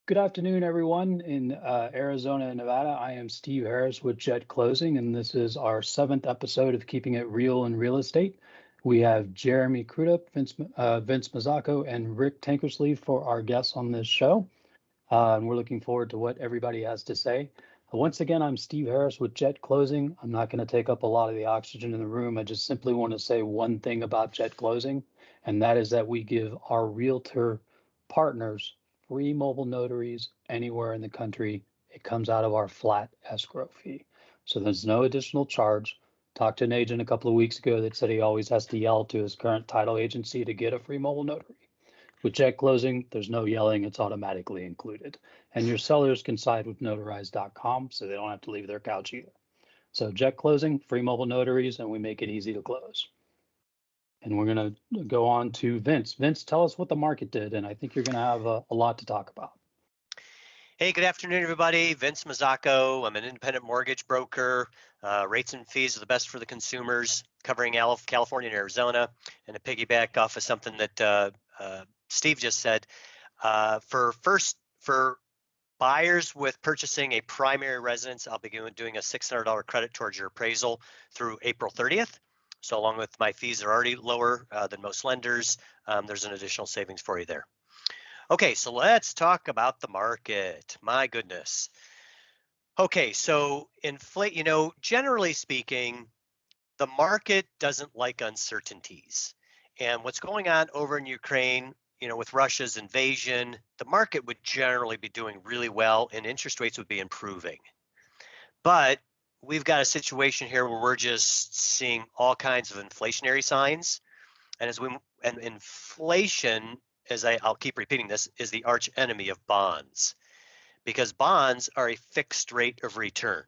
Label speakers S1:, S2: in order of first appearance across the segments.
S1: Good afternoon, everyone in Arizona and Nevada. I am Steve Harris with Jet Closing, and this is our seventh episode of Keeping It Real in Real Estate. We have Jeremy Crudup, Vince Mazzacco, and Rick Tankersley for our guests on this show. And we're looking forward to what everybody has to say. Once again, I'm Steve Harris with Jet Closing. I'm not going to take up a lot of the oxygen in the room. I just simply want to say one thing about Jet Closing, and that is that we give our realtor partners free mobile notaries anywhere in the country. It comes out of our flat escrow fee. So there's no additional charge. Talked to an agent a couple of weeks ago that said he always has to yell to his current title agency to get a free mobile notary. With Jet Closing, there's no yelling, it's automatically included. And your sellers can side with notarize.com so they don't have to leave their couch either. So Jet Closing, free mobile notaries, and we make it easy to close. And we're going to go on to Vince. Vince, tell us what the market did, and I think you're going to have a lot to talk about.
S2: Hey, good afternoon, everybody. Vince Mazzacco. I'm an independent mortgage broker. Rates and fees are the best for the consumers, covering California and Arizona. And to piggyback off of something that Steve just said, for buyers with purchasing a primary residence, I'll be doing a $600 credit towards your appraisal through April 30th. So along with my fees are already lower than most lenders, there's an additional savings for you there. Okay, so let's talk about the market. My goodness. Okay, so generally speaking, the market doesn't like uncertainties. And what's going on over in Ukraine, with Russia's invasion, the market would generally be doing really well and interest rates would be improving. But we've got a situation here where we're just seeing all kinds of inflationary signs. And inflation, I'll keep repeating this, is the arch enemy of bonds, because bonds are a fixed rate of return.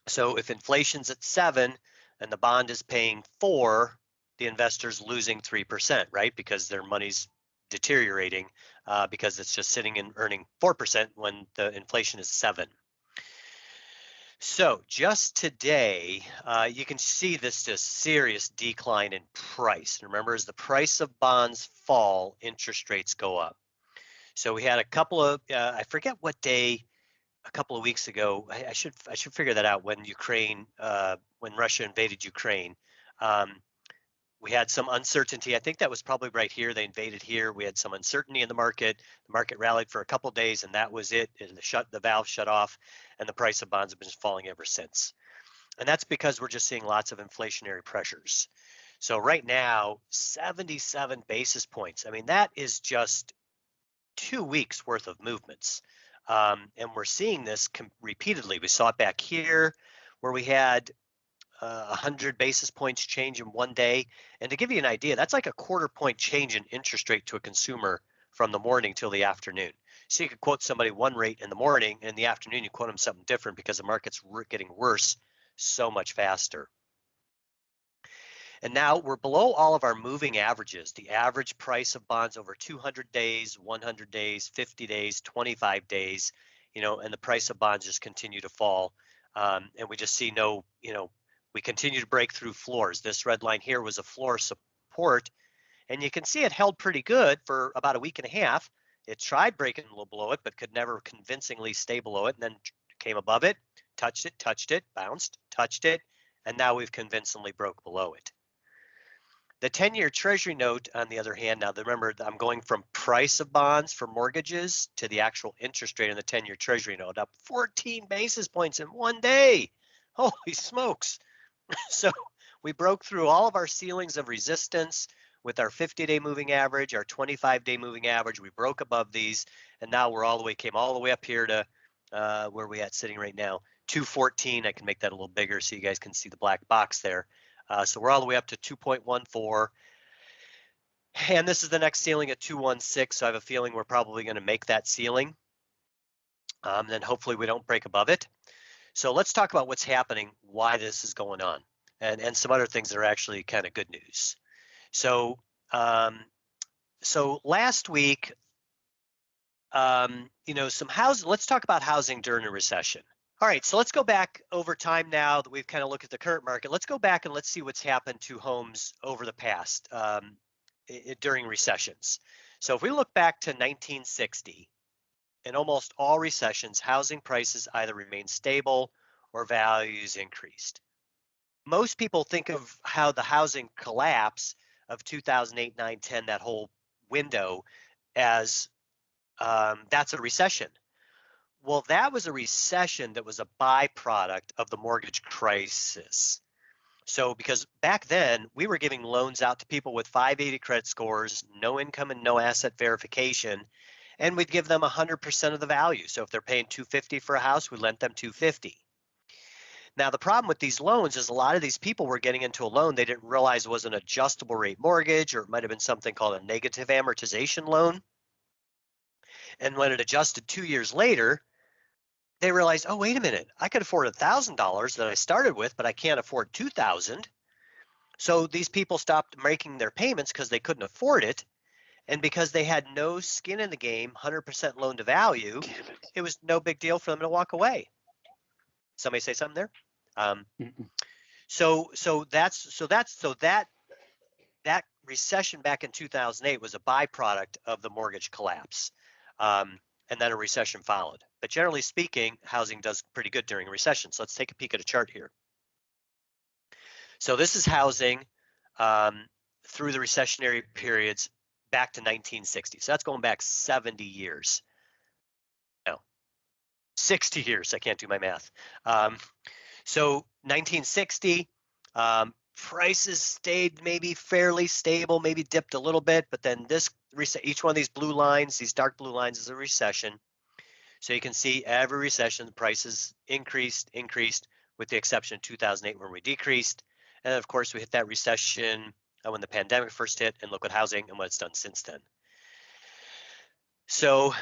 S2: So if inflation's at 7 and the bond is paying 4, the investor's losing 3%, right? Because their money's deteriorating because it's just sitting and earning 4% when the inflation is 7. So just today, you can see this just serious decline in price. Remember, as the price of bonds fall, interest rates go up. So we had a couple of, I forget what day, a couple of weeks ago. I should figure that out. When Russia invaded Ukraine, we had some uncertainty. I think that was probably right here. They invaded here. We had some uncertainty in the market. The market rallied for a couple of days, and that was it. The valve shut off, and the price of bonds have been falling ever since. And that's because we're just seeing lots of inflationary pressures. So right now, 77 basis points. I mean, that is just 2 weeks worth of movements. And we're seeing this repeatedly. We saw it back here where we had 100 basis points change in one day. And to give you an idea, that's like a quarter point change in interest rate to a consumer from the morning till the afternoon. So you could quote somebody one rate in the morning, and in the afternoon you quote them something different because the market's getting worse so much faster. And now we're below all of our moving averages. The average price of bonds over 200 days, 100 days, 50 days, 25 days, and the price of bonds just continue to fall. And we just see we continue to break through floors. This red line here was a floor support, and you can see it held pretty good for about a week and a half. It tried breaking a little below it, but could never convincingly stay below it, and then came above it, touched it, bounced, touched it, and now we've convincingly broke below it. The 10-year Treasury note, on the other hand, now remember, I'm going from price of bonds for mortgages to the actual interest rate on the 10-year Treasury note, up 14 basis points in one day. Holy smokes. So we broke through all of our ceilings of resistance with our 50-day moving average, our 25-day moving average. We broke above these, and now came all the way up here to where we at sitting right now, 214. I can make that a little bigger so you guys can see the black box there. So we're all the way up to 2.14. And this is the next ceiling at 216. So I have a feeling we're probably going to make that ceiling. Then hopefully we don't break above it. So let's talk about what's happening, why this is going on, and some other things that are actually kind of good news. So last week, some housing. Let's talk about housing during a recession. All right, so let's go back over time now that we've kind of looked at the current market. Let's go back and let's see what's happened to homes over the past during recessions. So if we look back to 1960, in almost all recessions, housing prices either remain stable or values increased. Most people think of how the housing collapse of 2008, 9, 10, that whole window, as that's a recession. Well, that was a recession that was a byproduct of the mortgage crisis. So, because back then we were giving loans out to people with 580 credit scores, no income and no asset verification, and we'd give them 100% of the value. So if they're paying 250 for a house, we lent them 250. Now, the problem with these loans is a lot of these people were getting into a loan they didn't realize was an adjustable rate mortgage, or it might have been something called a negative amortization loan. And when it adjusted 2 years later, they realized, oh, wait a minute, I could afford $1,000 that I started with, but I can't afford 2,000. So these people stopped making their payments because they couldn't afford it. And because they had no skin in the game, 100% loan to value, it was no big deal for them to walk away. Somebody say something there? So that recession back in 2008 was a byproduct of the mortgage collapse, and then a recession followed. But generally speaking, housing does pretty good during a recession. So let's take a peek at a chart here. So this is housing through the recessionary periods back to 1960. So that's going back 70 years. No, 60 years. I can't do my math. So 1960, prices stayed maybe fairly stable, maybe dipped a little bit, but then each one of these blue lines, these dark blue lines, is a recession. So you can see every recession, the prices increased, with the exception of 2008 when we decreased. And of course, we hit that recession when the pandemic first hit, and look at housing and what it's done since then. So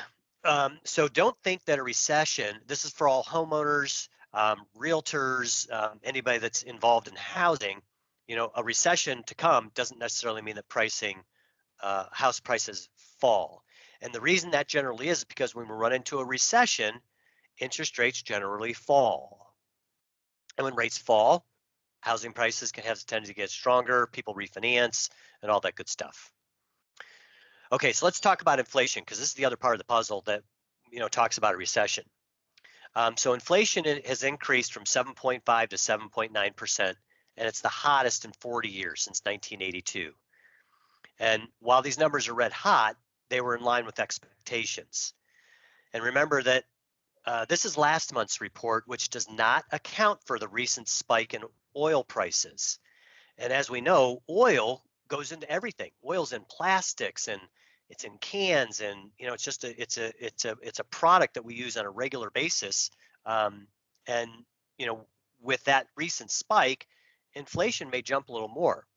S2: don't think that a recession, this is for all homeowners, realtors, anybody that's involved in housing, a recession to come doesn't necessarily mean that house prices fall. And the reason that generally is because when we run into a recession, interest rates generally fall. And when rates fall, housing prices can have the tendency to get stronger, people refinance, and all that good stuff. Okay, so let's talk about inflation, because this is the other part of the puzzle that talks about a recession. So inflation has increased from 7.5 to 7.9%, and it's the hottest in 40 years, since 1982. And while these numbers are red hot, they were in line with expectations. And remember that this is last month's report, which does not account for the recent spike in oil prices. And as we know, oil goes into everything. Oil's in plastics, and it's in cans, and it's a product that we use on a regular basis. And with that recent spike, inflation may jump a little more.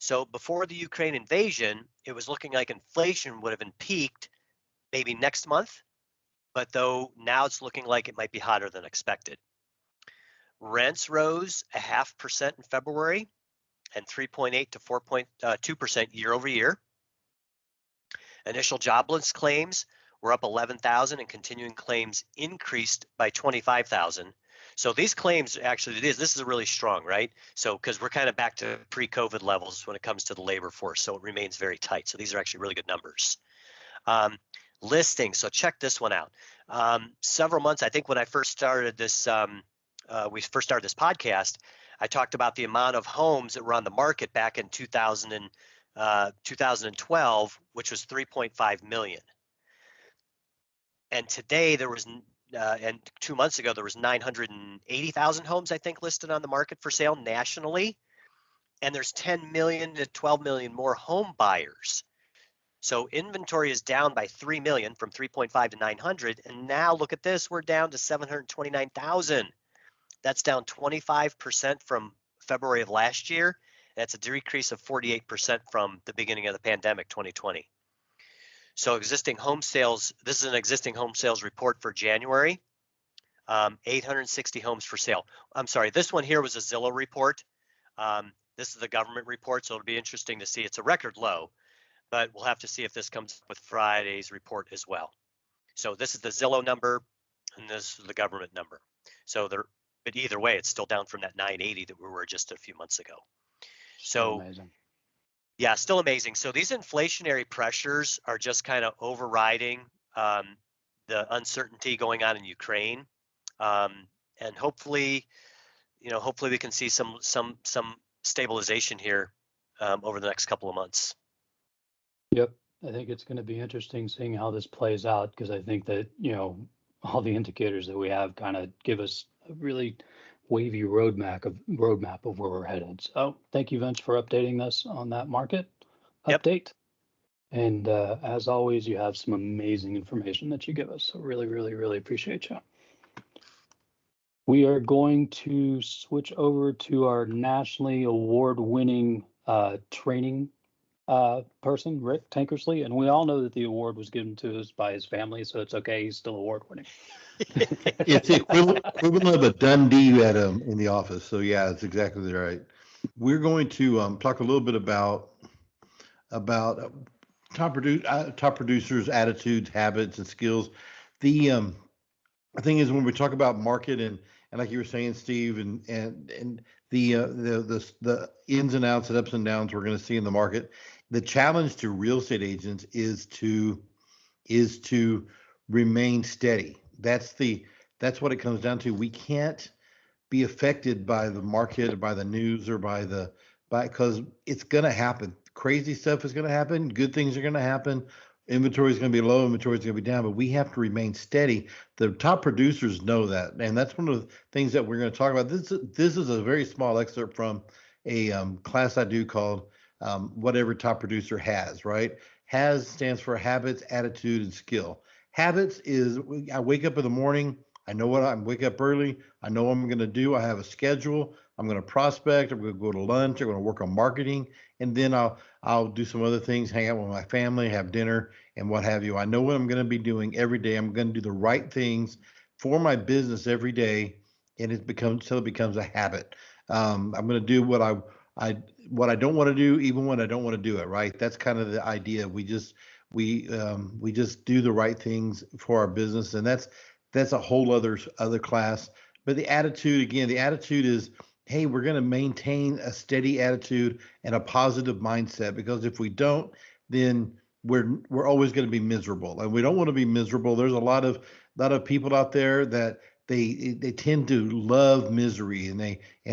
S2: So before the Ukraine invasion, it was looking like inflation would have been peaked maybe next month, but though now it's looking like it might be hotter than expected. Rents rose 0.5% in February and 3.8 to 4.2% year over year. Initial jobless claims were up 11,000, and continuing claims increased by 25,000. So these claims actually, this is really strong, right? So because we're kind of back to pre-COVID levels when it comes to the labor force, so it remains very tight. So these are actually really good numbers. Listings, so check this one out. Several months, I think when I first started this, we first started this podcast, I talked about the amount of homes that were on the market back in 2012, which was 3.5 million. And today there was, and 2 months ago, there was 980,000 homes, I think, listed on the market for sale nationally. And there's 10 million to 12 million more home buyers. So inventory is down by 3 million from 3.5 to 900. And now look at this, we're down to 729,000. That's down 25% from February of last year. That's a decrease of 48% from the beginning of the pandemic, 2020. So existing home sales, this is an existing home sales report for January, 860 homes for sale. I'm sorry, this one here was a Zillow report. This is the government report, so it'll be interesting to see. It's a record low, but we'll have to see if this comes with Friday's report as well. So this is the Zillow number, and this is the government number. So but either way, it's still down from that 980 that we were just a few months ago. So
S1: amazing.
S2: Yeah, still amazing. So these inflationary pressures are just kind of overriding the uncertainty going on in Ukraine, and hopefully we can see some stabilization here over the next couple of months.
S1: Yep. I think it's going to be interesting seeing how this plays out, because I think that, all the indicators that we have kind of give us a really wavy roadmap of where we're headed. So thank you, Vince, for updating us on that market
S2: Yep.
S1: update. And as always, you have some amazing information that you give us. So really, really, really appreciate you. We are going to switch over to our nationally award-winning training person, Rick Tankersley, and we all know that the award was given to us by his family, so it's okay. He's still award-winning.
S3: It's the equivalent of a Dundee at in the office. So yeah, that's exactly right. We're going to talk a little bit about top producers' attitudes, habits, and skills. The thing is, when we talk about market and like you were saying, Steve, and the ins and outs and ups and downs we're going to see in the market, the challenge to real estate agents is to remain steady. That's what it comes down to. We can't be affected by the market or by the news or because it's going to happen. Crazy stuff is going to happen. Good things are going to happen. Inventory is going to be low. Inventory is going to be down. But we have to remain steady. The top producers know that, and that's one of the things that we're going to talk about. This is a very small excerpt from a class I do called Whatever Top Producer Has. Right? Has stands for habits, attitude, and skill. Habits is I wake up in the morning. I know what I'm wake up early. I know what I'm going to do. I have a schedule. I'm going to prospect. I'm going to go to lunch. I'm going to work on marketing, and then I'll do some other things, hang out with my family, have dinner, and what have you. I know what I'm going to be doing every day. I'm going to do the right things for my business every day, and it becomes a habit. I'm going to do what I don't want to do, even when I don't want to do it. Right? That's kind of the idea. We just do the right things for our business, and that's a whole other class. But the attitude is, hey, we're going to maintain a steady attitude and a positive mindset, because if we don't, then we're always going to be miserable, and we don't want to be miserable. There's a lot of people out there that they tend to love misery, and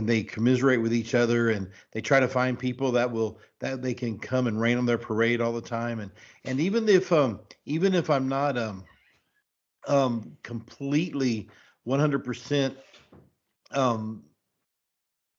S3: they commiserate with each other, and they try to find people that they can come and rain on their parade all the time. And even if I'm not completely 100%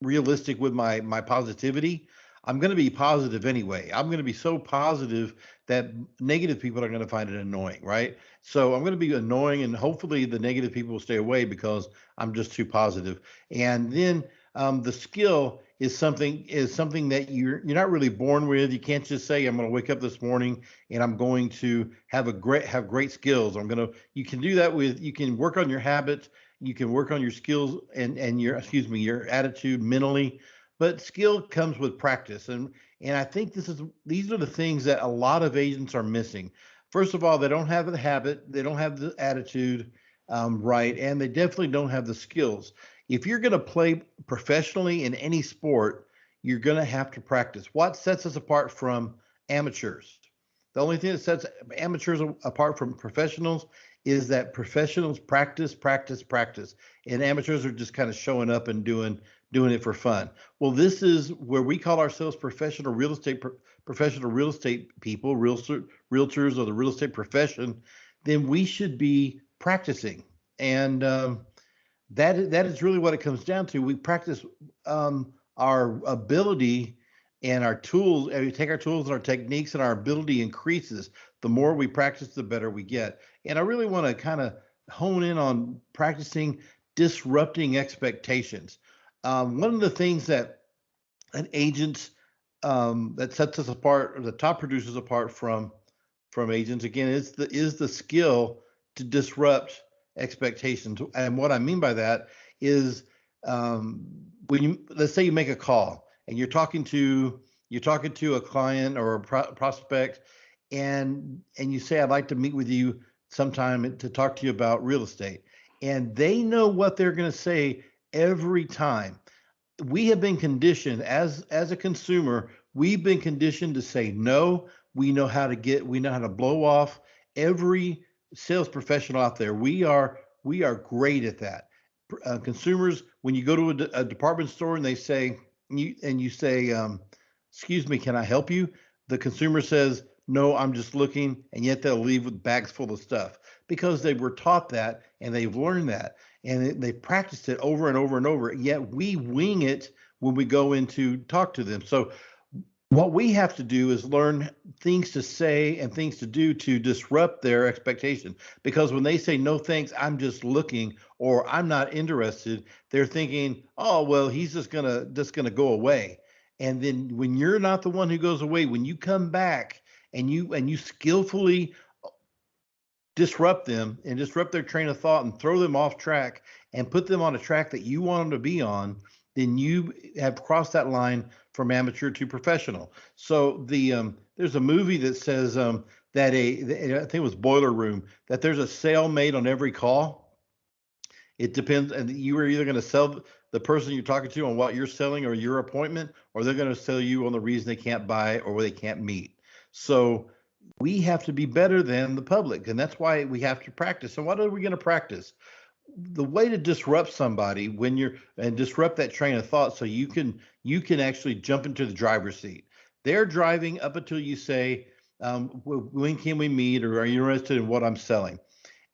S3: realistic with my positivity, I'm going to be positive anyway. I'm going to be so positive that negative people are going to find it annoying, right? So I'm going to be annoying, and hopefully the negative people will stay away because I'm just too positive. And then the skill is something that you're not really born with. You can't just say, I'm going to wake up this morning and I'm going to have great skills. You can do that you can work on your habits, you can work on your skills and your attitude mentally, but skill comes with practice. And I think these are the things that a lot of agents are missing. First of all, they don't have the habit, they don't have the attitude right, and they definitely don't have the skills. If you're going to play professionally in any sport, you're going to have to practice. What sets us apart from amateurs? The only thing that sets amateurs apart from professionals is that professionals practice, practice, practice, and amateurs are just kind of showing up and doing it for fun. Well, this is where we call ourselves professional real estate people, realtors, or the real estate profession. Then we should be practicing, and that is really what it comes down to. We practice our ability and our tools, and we take our tools and our techniques, and our ability increases. The more we practice, the better we get. And I really want to kind of hone in on practicing disrupting expectations. One of the things that an agent that sets us apart, or the top producers apart from agents, again, is the skill to disrupt expectations. And what I mean by that is, let's say you make a call and you're talking to a client or a prospect, and you say, I'd like to meet with you sometime to talk to you about real estate, and they know what they're going to say every time. We have been conditioned as a consumer, we've been conditioned to say no. We know how to blow off every sales professional out there. We are great at that. Consumers, when you go to a department store and they say you say, "Excuse me, can I help you?" The consumer says, "No, I'm just looking," and yet they'll leave with bags full of stuff because they were taught that and they've learned that and they practiced it over and over and over. Yet we wing it when we go in to talk to them. So what we have to do is learn things to say and things to do to disrupt their expectation. Because when they say, "No thanks, I'm just looking," or "I'm not interested," they're thinking, "Oh, well, he's just gonna go away." And then when you're not the one who goes away, when you come back and you skillfully disrupt them and disrupt their train of thought and throw them off track and put them on a track that you want them to be on, then you have crossed that line from amateur to professional. So there's a movie that says that I think it was Boiler Room, that there's a sale made on every call. It depends, and you are either going to sell the person you're talking to on what you're selling or your appointment, or they're going to sell you on the reason they can't buy or where they can't meet. So we have to be better than the public, and that's why we have to practice. And what are we going to practice? The way to disrupt somebody when you're and disrupt that train of thought so you can actually jump into the driver's seat. They're driving up until you say, when can we meet, or are you interested in what I'm selling?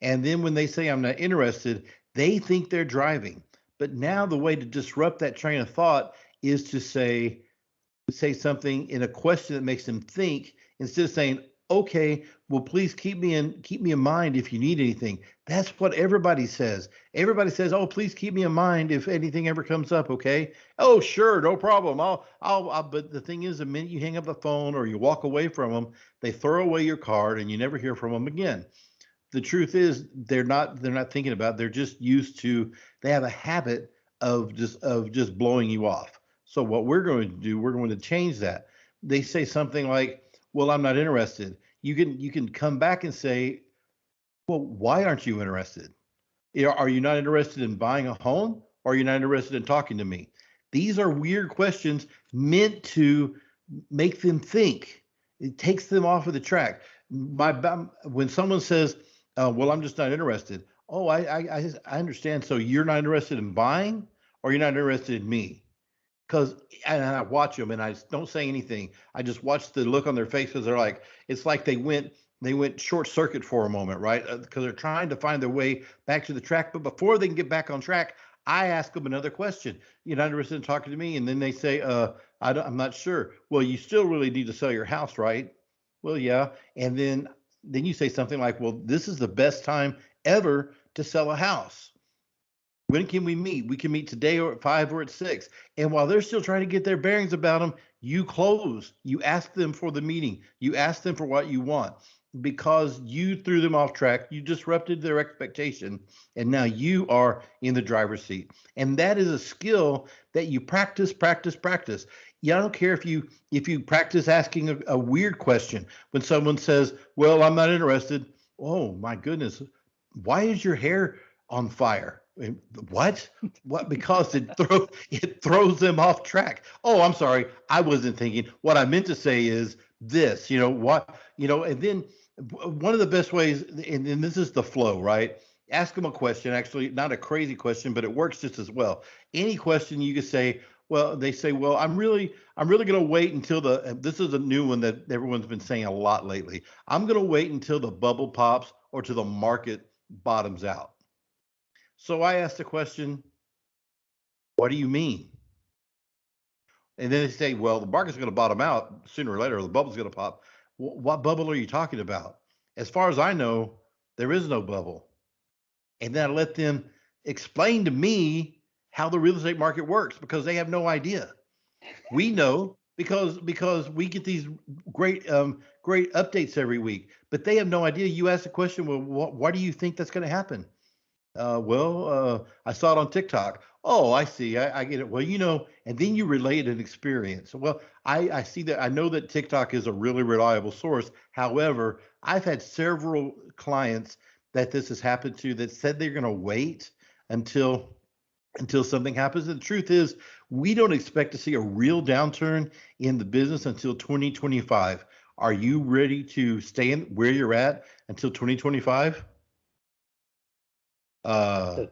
S3: And then when they say, "I'm not interested," they think they're driving. But now the way to disrupt that train of thought is to say something in a question that makes them think, instead of saying, "Okay, well, please keep me in mind if you need anything." That's what everybody says. Everybody says, "Oh, please keep me in mind if anything ever comes up." Okay. "Oh, sure, no problem. I'll," but the thing is, the minute you hang up the phone or you walk away from them, they throw away your card and you never hear from them again. The truth is, they're not thinking about it. They're just used to, they have a habit of just blowing you off. So what we're going to do, we're going to change that. They say something like, "Well, I'm not interested." You can come back and say, "Well, why aren't you interested? Are you not interested in buying a home, or are you not interested in talking to me?" These are weird questions meant to make them think. It takes them off of the track. When someone says, "Well, I'm just not interested." Oh, I understand. So you're not interested in buying, or you're not interested in me? Because, and I watch them and I don't say anything. I just watch the look on their faces. They're like, it's like they went short circuit for a moment, right? Because they're trying to find their way back to the track. But before they can get back on track, I ask them another question. "You're not interested in talking to me?" And then they say, I'm not sure." "Well, you still really need to sell your house, right?" "Well, yeah." And then you say something like, "Well, this is the best time ever to sell a house. When can we meet? We can meet today, or at 5 or at 6." And while they're still trying to get their bearings about them, you close. You ask them for the meeting. You ask them for what you want because you threw them off track. You disrupted their expectation. And now you are in the driver's seat. And that is a skill that you practice, practice, practice. Yeah, I don't care if you practice asking a weird question. When someone says, "Well, I'm not interested." Oh my goodness. Why is your hair on fire? What? What? Because it throws them off track. "Oh, I'm sorry. I wasn't thinking. What I meant to say is this." What? And then one of the best ways, and this is the flow, right? Ask them a question. Actually, not a crazy question, but it works just as well. Any question you can say. Well, they say, "Well, I'm really going to wait until the." This is a new one that everyone's been saying a lot lately. "I'm going to wait until the bubble pops or till the market bottoms out." So I asked the question, "What do you mean?" And then they say, "Well, the market's going to bottom out sooner or later, or the bubble's going to pop." What bubble are you talking about? As far as I know, there is no bubble. And then I let them explain to me how the real estate market works because they have no idea. We know because we get these great updates every week, but they have no idea. You ask the question, "Well, why do you think that's going to happen?" I saw it on TikTok." "Oh, I see. I get it. Well, and then you relate an experience." Well, I see that. I know that TikTok is a really reliable source. However, I've had several clients that this has happened to that said they're going to wait until something happens. And the truth is, we don't expect to see a real downturn in the business until 2025. Are you ready to stay in where you're at until 2025? Uh,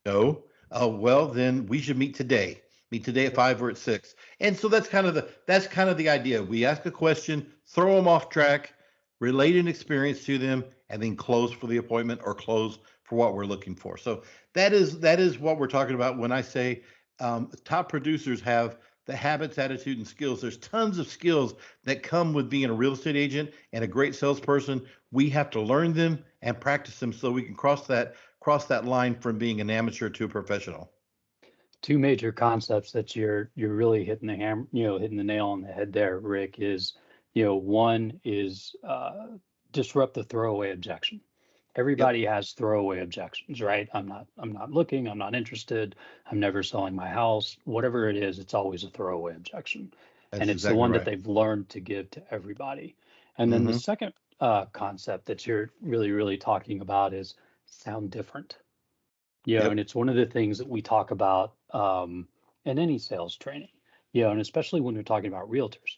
S3: no. Well, then we should meet today. Meet today at 5 or at 6. And so that's kind of the idea. We ask a question, throw them off track, relate an experience to them, and then close for the appointment or close for what we're looking for. So that is what we're talking about when I say top producers have the habits, attitude, and skills. There's tons of skills that come with being a real estate agent and a great salesperson. We have to learn them and practice them so we can cross that line from being an amateur to a professional.
S1: Two major concepts that you're really hitting hitting the nail on the head there, Rick, is, one is disrupt the throwaway objection.
S3: Yep,
S1: Everybody has throwaway objections, right? I'm not looking, I'm not interested, I'm never selling my house. Whatever it is, it's always a throwaway objection. And
S3: that's
S1: it's the
S3: exactly
S1: one that
S3: right.
S1: they've learned to give to everybody. And then the
S3: Mm-hmm.
S1: second concept that you're really, really talking about is sound different. And
S3: Yep,
S1: it's one of the things that we talk about in any sales training, and especially when we're talking about realtors.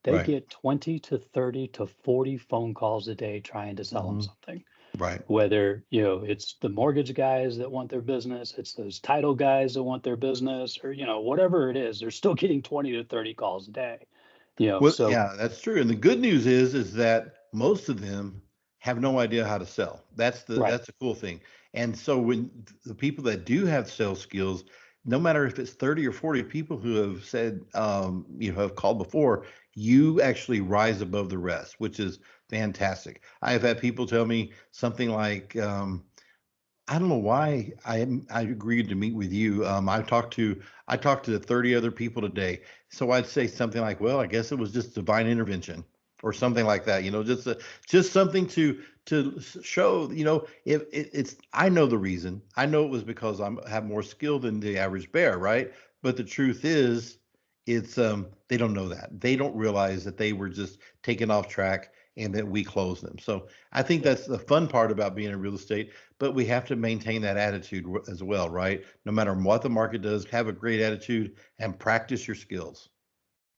S1: They
S3: right.
S1: get 20 to 30 to 40 phone calls a day trying to sell them
S3: Mm-hmm.
S1: something.
S3: Right.
S1: Whether, it's the mortgage guys that want their business, it's those title guys that want their business, or, whatever it is, they're still getting 20 to 30 calls a day.
S3: Well,
S1: So
S3: yeah, that's true. And the good news is that most of them have no idea how to sell.
S1: right.
S3: That's the cool thing. And so when the people that do have sales skills, no matter if it's 30 or 40 people who have said have called before, you actually rise above the rest, which is fantastic. I have had people tell me something like, I don't know why I agreed to meet with you. I talked to 30 other people today. So I'd say something like, well, I guess it was just divine intervention or something like that. Just something to show. If it's I know the reason. I know it was because have more skill than the average bear, right? But the truth is, it's they don't know that. They don't realize that they were just taken off track and that we closed them. So I think
S1: Yep.
S3: that's the fun part about being in real estate, but we have to maintain that attitude as well, right? No matter what the market does, have a great attitude and practice your skills.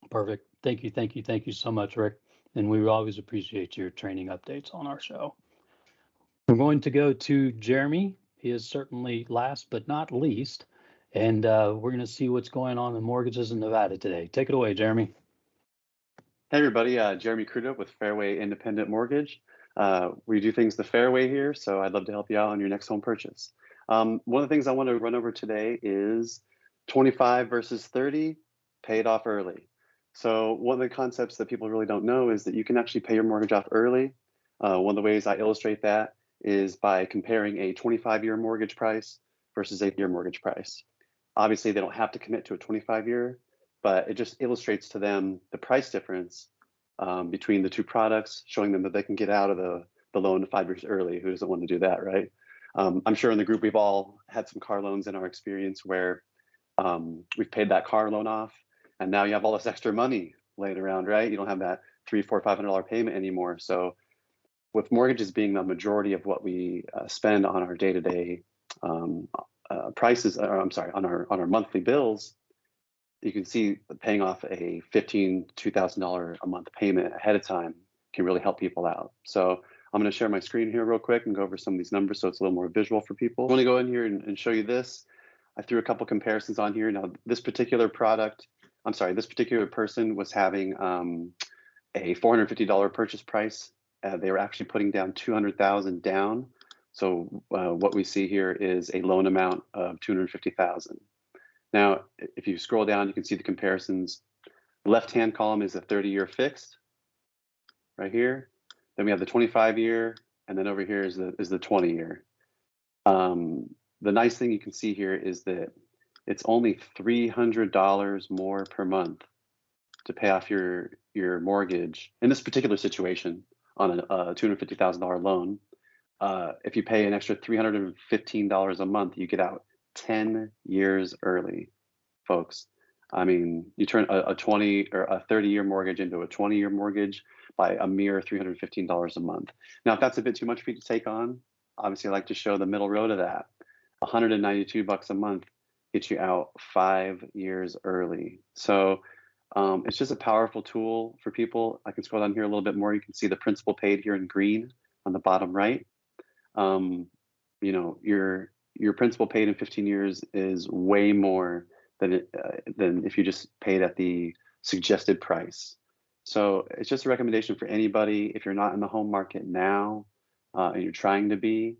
S1: Perfect. Thank you. Thank you. Thank you so much, Rick. And we always appreciate your training updates on our show. We're going to go to Jeremy. He is certainly last but not least. And we're going to see what's going on in mortgages in Nevada today. Take it away, Jeremy.
S4: Hey everybody, Jeremy Crudup with Fairway Independent Mortgage. We do things the fair way here, so I'd love to help you out on your next home purchase. One of the things I want to run over today is 25 versus 30, pay it off early. So one of the concepts that people really don't know is that you can actually pay your mortgage off early. One of the ways I illustrate that is by comparing a 25-year mortgage price versus 8-year mortgage price. Obviously, they don't have to commit to a 25-year, but it just illustrates to them the price difference between the two products, showing them that they can get out of the loan 5 years early. Who doesn't want to do that, right? I'm sure in the group we've all had some car loans in our experience where we've paid that car loan off, and now you have all this extra money laying around, right? You don't have that $300, $400, $500 payment anymore. So with mortgages being the majority of what we spend on our day-to-day prices, or I'm sorry, on our monthly bills, you can see paying off a $1,500 to $2,000 a month payment ahead of time can really help people out. So I'm going to share my screen here real quick and go over some of these numbers so it's a little more visual for people. I want to go in here and show you this. I threw a couple comparisons on here. Now, this particular person was having a $450 purchase price. They were actually putting down $200,000 down. So what we see here is a loan amount of $250,000. Now, if you scroll down, you can see the comparisons. The left-hand column is a 30-year fixed right here. Then we have the 25-year, and then over here is the 20-year. The nice thing you can see here is that it's only $300 more per month to pay off your mortgage in this particular situation on a $250,000 loan. If you pay an extra $315 a month, you get out 10 years early, folks. I mean, you turn a 20 or a 30-year mortgage into a 20-year mortgage by a mere $315 a month. Now, if that's a bit too much for you to take on, obviously I like to show the middle road of that. $192 a month gets you out 5 years early. So It's just a powerful tool for people. I can scroll down here a little bit more. You can see the principal paid here in green on the bottom right. You know, your principal paid in 15 years is way more than if you just paid at the suggested price. So it's just a recommendation for anybody. If you're not in the home market now and you're trying to be,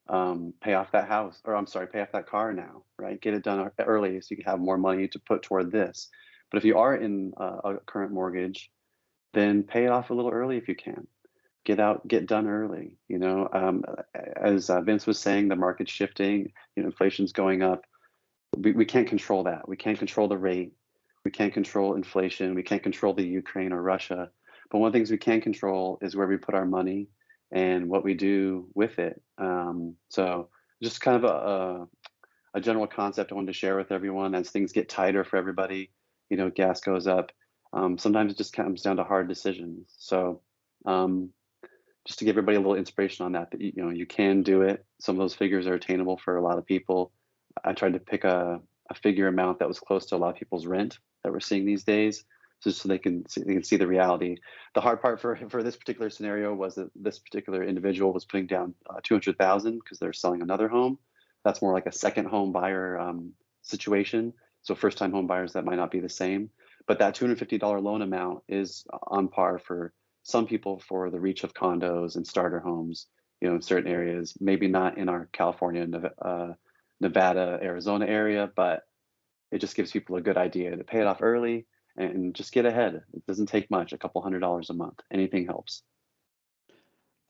S4: pay off that house, or I'm sorry, pay off that car now, right? Get it done early so you can have more money to put toward this. But if you are in a current mortgage, then pay it off a little early if you can. Get done early. You know, as Vince was saying, the market's shifting. You know, inflation's going up. We can't control that. We can't control the rate. We can't control inflation. We can't control the Ukraine or Russia. But one of the things we can control is where we put our money and what we do with it. So just kind of a general concept I wanted to share with everyone as things get tighter for everybody. You know, gas goes up. Sometimes it just comes down to hard decisions. So just to give everybody a little inspiration on that, you know, you can do it. Some of those figures are attainable for a lot of people. I tried to pick a figure amount that was close to a lot of people's rent that we're seeing these days, just so they can see the reality. The hard part for this particular scenario was that this particular individual was putting down 200,000 because they're selling another home. That's more like a second home buyer situation. So first time home buyers, that might not be the same. But that $250 loan amount is on par for some people for the reach of condos and starter homes, you know, in certain areas. Maybe not in our California, Nevada, Arizona area, but it just gives people a good idea to pay it off early and just get ahead. It doesn't take much, a couple $100s a month. Anything helps.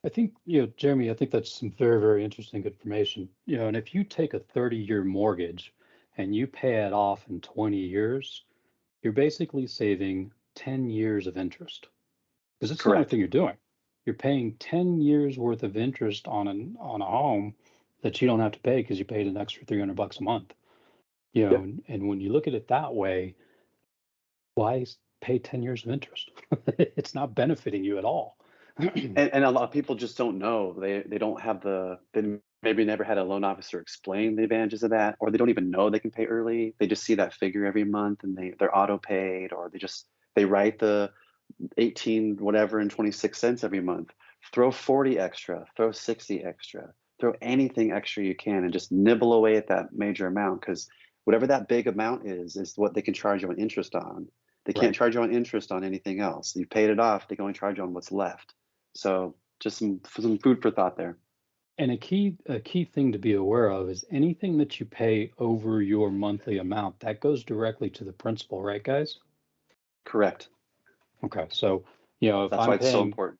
S1: I think, you know, Jeremy, I think that's some very, very interesting information. You know, and if you take a 30-year mortgage and you pay it off in 20 years, you're basically saving 10 years of interest. Because that's the only
S4: Correct.
S1: thing you're doing. You're paying 10 years worth of interest on a home that you don't have to pay because you paid an extra $300 a month. You know,
S4: Yep.
S1: and when you look at it that way, why pay 10 years of interest? It's not benefiting you at all.
S4: And a lot of people just don't know. They don't have they maybe never had a loan officer explain the advantages of that, or they don't even know they can pay early. They just see that figure every month and they're auto paid, or they write the 18 whatever and 26 cents every month. Throw 40 extra, throw 60 extra, throw anything extra you can and just nibble away at that major amount, because whatever that big amount is what they can charge you on interest on. They can't
S1: Right.
S4: charge you on interest on anything else. You paid it off, they can only charge you on what's left. So just some food for thought there.
S1: And a key thing to be aware of is anything that you pay over your monthly amount, that goes directly to the principal, right, guys?
S4: Correct.
S1: Okay. So, you know,
S4: That's why it's so important.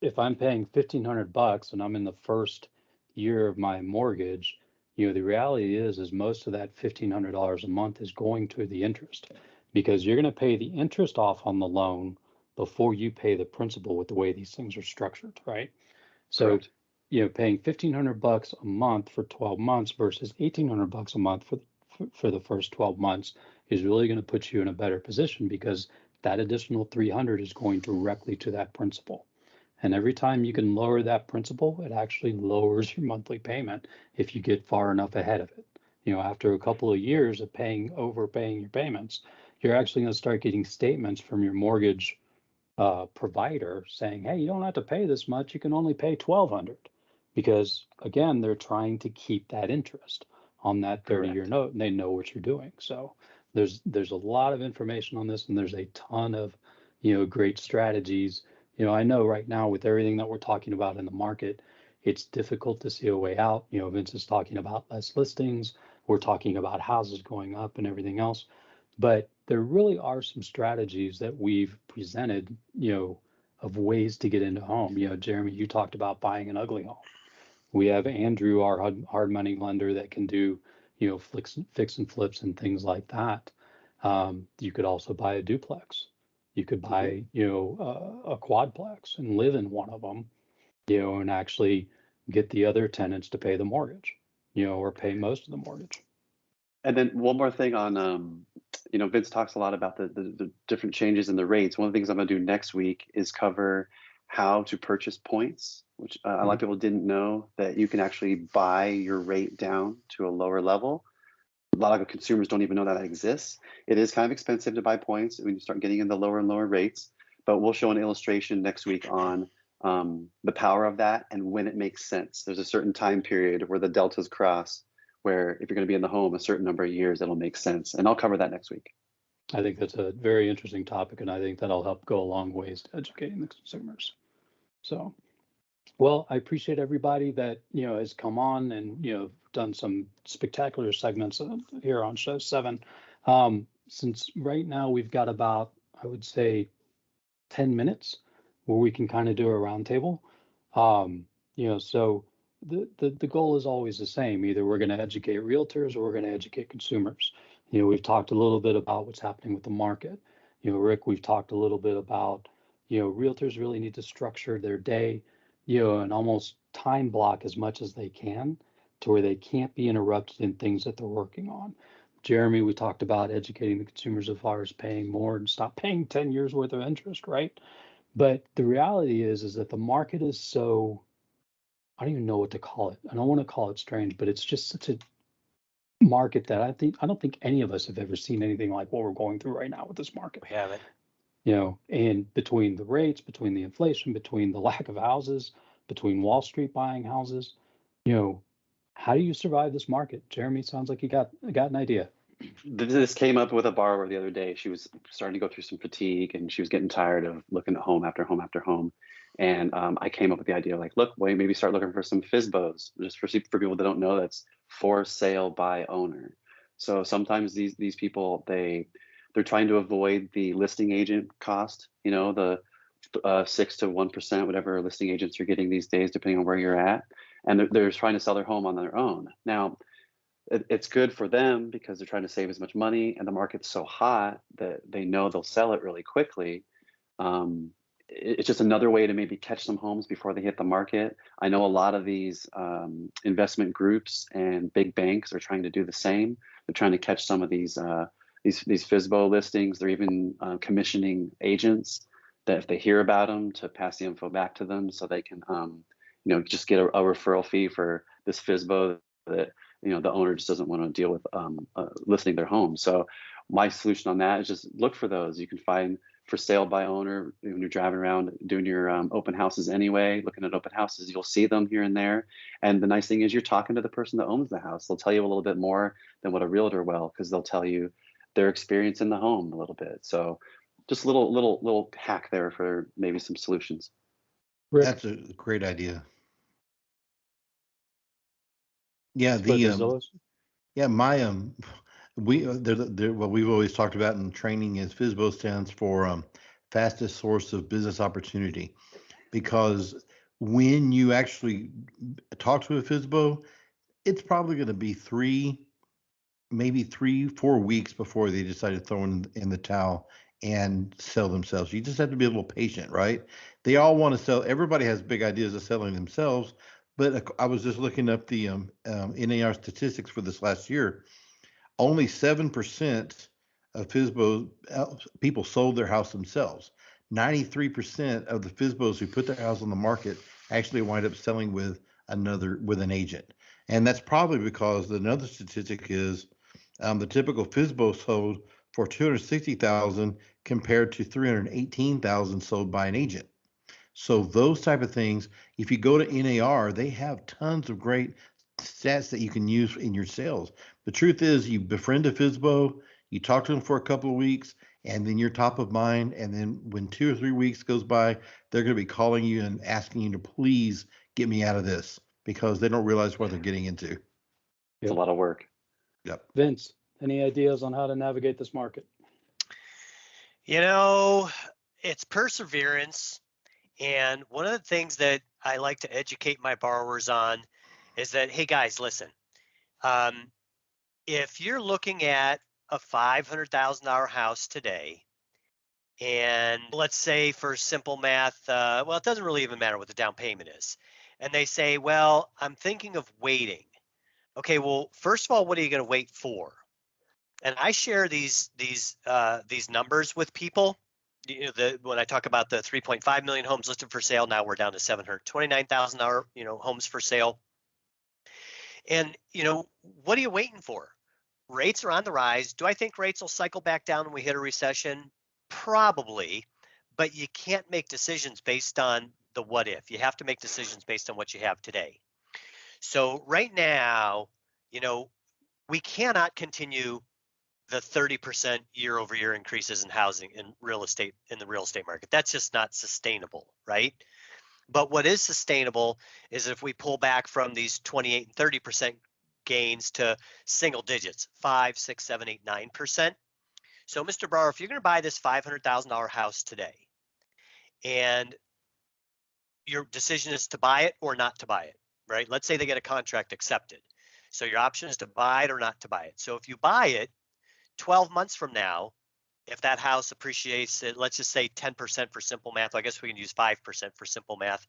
S1: if I'm paying $1,500 and I'm in the first year of my mortgage, you know, the reality is most of that $1,500 a month is going to the interest, because you're going to pay the interest off on the loan before you pay the principal with the way these things are structured, right? So,
S4: Correct.
S1: you know, paying $1,500 a month for 12 months versus $1,800 a month for the first 12 months is really going to put you in a better position, because that additional 300 is going directly to that principal. And every time you can lower that principal, it actually lowers your monthly payment if you get far enough ahead of it. You know, after a couple of years of overpaying your payments, you're actually going to start getting statements from your mortgage provider saying, hey, you don't have to pay this much. You can only pay 1,200, because again, they're trying to keep that interest on that 30-year
S4: Correct.
S1: note, and they know what you're doing. So there's a lot of information on this, and there's a ton of, you know, great strategies. You know, I know right now with everything that we're talking about in the market, it's difficult to see a way out. You know, Vince is talking about less listings. We're talking about houses going up and everything else. But there really are some strategies that we've presented, you know, of ways to get into home. You know, Jeremy, you talked about buying an ugly home. We have Andrew, our hard money lender, that can do, you know, fix and flips and things like that. You could also buy a duplex. You could buy, you know, a quadplex and live in one of them, you know, and actually get the other tenants to pay the mortgage, you know, or pay most of the mortgage.
S4: And then one more thing on, you know, Vince talks a lot about the different changes in the rates. One of the things I'm going to do next week is cover how to purchase points, which a lot of people didn't know that you can actually buy your rate down to a lower level. lot of consumers don't even know that exists. It is kind of expensive to buy points when you start getting in the lower and lower rates, but we'll show an illustration next week on the power of that and when it makes sense. There's a certain time period where the deltas cross, where if you're going to be in the home a certain number of years, it'll make sense. And I'll cover that next week.
S1: I think that's a very interesting topic, and I think that'll help go a long ways to educating the consumers. So, well, I appreciate everybody that, has come on and, done some spectacular segments here on show 7. Since right now we've got about, I would say, 10 minutes where we can kind of do a roundtable. So the goal is always the same. Either we're going to educate realtors or we're going to educate consumers. We've talked a little bit about what's happening with the market. Rick, we've talked a little bit about, realtors really need to structure their day, and almost time block as much as they can to where they can't be interrupted in things that they're working on. Jeremy, we talked about educating the consumers as far as paying more and stop paying 10 years worth of interest, right? But the reality is that the market is so, I don't even know what to call it. I don't want to call it strange, but it's just such a market that I don't think any of us have ever seen anything like what we're going through right now with this market.
S2: We haven't.
S1: And between the rates, between the inflation, between the lack of houses, between Wall Street buying houses, how do you survive this market? Jeremy, sounds like you got an idea.
S4: This came up with a borrower the other day. She was starting to go through some fatigue and she was getting tired of looking at home after home after home. And I came up with the idea like, look, well, maybe start looking for some FSBOs, just for people that don't know, that's for sale by owner. So sometimes these people, they're trying to avoid the listing agent cost, the 6 to 1%, whatever listing agents are getting these days, depending on where you're at. And they're trying to sell their home on their own. Now, it's good for them because they're trying to save as much money, and the market's so hot that they know they'll sell it really quickly. It's just another way to maybe catch some homes before they hit the market. I know a lot of these investment groups and big banks are trying to do the same. They're trying to catch some of these FSBO listings. They're even commissioning agents that if they hear about them to pass the info back to them so they can just get a referral fee for this FSBO that the owner just doesn't want to deal with listing their home. So my solution on that is just look for those. You can find for sale by owner when you're driving around doing your open houses anyway, looking at open houses, you'll see them here and there. And the nice thing is you're talking to the person that owns the house. They'll tell you a little bit more than what a realtor will, because they'll tell you their experience in the home a little bit. So just a little hack there for maybe some solutions.
S1: Rick?
S3: That's a great idea. Yeah, what we've always talked about in training is FSBO stands for fastest source of business opportunity, because when you actually talk to a FSBO, it's probably going to be 4 weeks before they decide to throw in the towel and sell themselves. You just have to be a little patient, right? They all want to sell. Everybody has big ideas of selling themselves. But I was just looking up the NAR statistics for this last year. Only 7% of FSBO people sold their house themselves. 93% of the FSBOs who put their house on the market actually wind up selling with an agent. And that's probably because another statistic is the typical FSBO sold for $260,000 compared to $318,000 sold by an agent. So those type of things, if you go to NAR, they have tons of great stats that you can use in your sales. The truth is, you befriend a FSBO, you talk to them for a couple of weeks, and then you're top of mind. And then when 2 or 3 weeks goes by, they're going to be calling you and asking you to please get me out of this, because they don't realize what they're getting into.
S4: It's a lot of work.
S3: Yep.
S1: Vince, any ideas on how to navigate this market?
S2: It's perseverance. And one of the things that I like to educate my borrowers on is that, hey guys, listen, if you're looking at a $500,000 house today, and let's say for simple math, it doesn't really even matter what the down payment is. And they say, well, I'm thinking of waiting. Okay, well, first of all, what are you going to wait for? And I share these numbers with people. When I talk about the 3.5 million homes listed for sale, now we're down to 729,000 homes for sale. And what are you waiting for? rates are on the rise. Do I think rates will cycle back down when we hit a recession? Probably, but you can't make decisions based on the what if. You have to make decisions based on what you have today. So right now, we cannot continue the 30% year over year increases in housing in real estate in the real estate market. That's just not sustainable, right? But what is sustainable is if we pull back from these 28 and 30% gains to single digits, 5, 6, 7, 8, 9%. So, Mr. Brower, if you're going to buy this $500,000 house today and your decision is to buy it or not to buy it, right? Let's say they get a contract accepted. So your option is to buy it or not to buy it. So if you buy it 12 months from now, if that house appreciates it, let's just say 10% for simple math. I guess we can use 5% for simple math.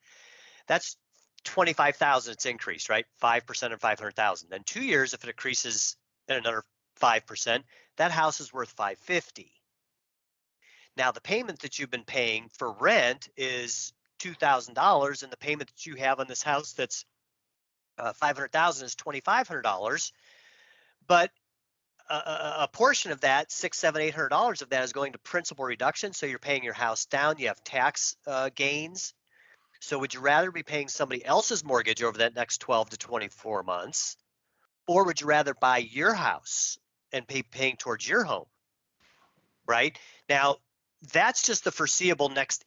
S2: That's 25,000. It's increased, right? 5% of 500,000. Then 2 years, if it increases another 5%, that house is worth 550. Now the payment that you've been paying for rent is $2,000, and the payment that you have on this house that's 500,000 is $2,500. But a portion of that, $600, $700, $800 of that is going to principal reduction. So you're paying your house down. You have tax gains. So would you rather be paying somebody else's mortgage over that next 12 to 24 months, or would you rather buy your house and paying towards your home? Right now, that's just the foreseeable next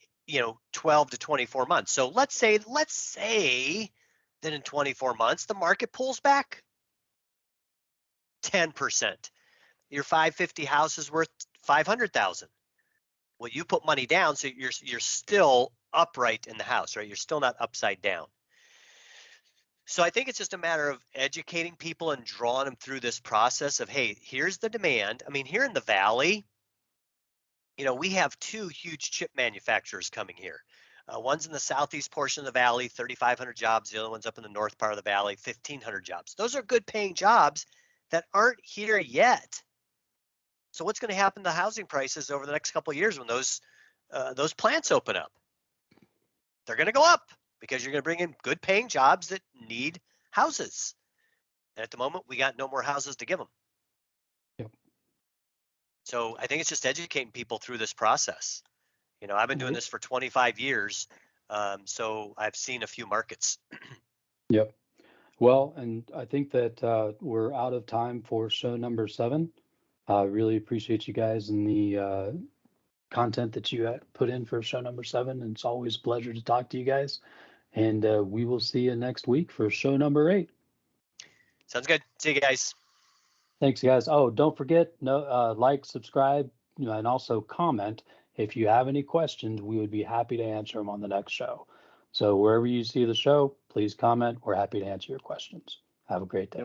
S2: 12 to 24 months. So let's say that in 24 months the market pulls back 10%. Your 550 house is worth 500,000. Well, you put money down, so you're still upright in the house, right? You're still not upside down. So I think it's just a matter of educating people and drawing them through this process of, hey, here's the demand. I mean, here in the Valley, we have 2 huge chip manufacturers coming here. One's in the southeast portion of the Valley, 3,500 jobs. The other one's up in the north part of the Valley, 1,500 jobs. Those are good paying jobs that aren't here yet. So what's going to happen to housing prices over the next couple of years when those plants open up? They're going to go up because you're going to bring in good paying jobs that need houses. And at the moment, we got no more houses to give them.
S1: Yep.
S2: So I think it's just educating people through this process. I've been doing this for 25 years, so I've seen a few markets.
S1: Yep. Well, and I think that we're out of time for show number 7. I really appreciate you guys and the content that you put in for show number 7. And it's always a pleasure to talk to you guys. And we will see you next week for show number 8.
S2: Sounds good. See you guys.
S1: Thanks, guys. Oh, don't forget, like, subscribe, and also comment. If you have any questions, we would be happy to answer them on the next show. So wherever you see the show, please comment. We're happy to answer your questions. Have a great day.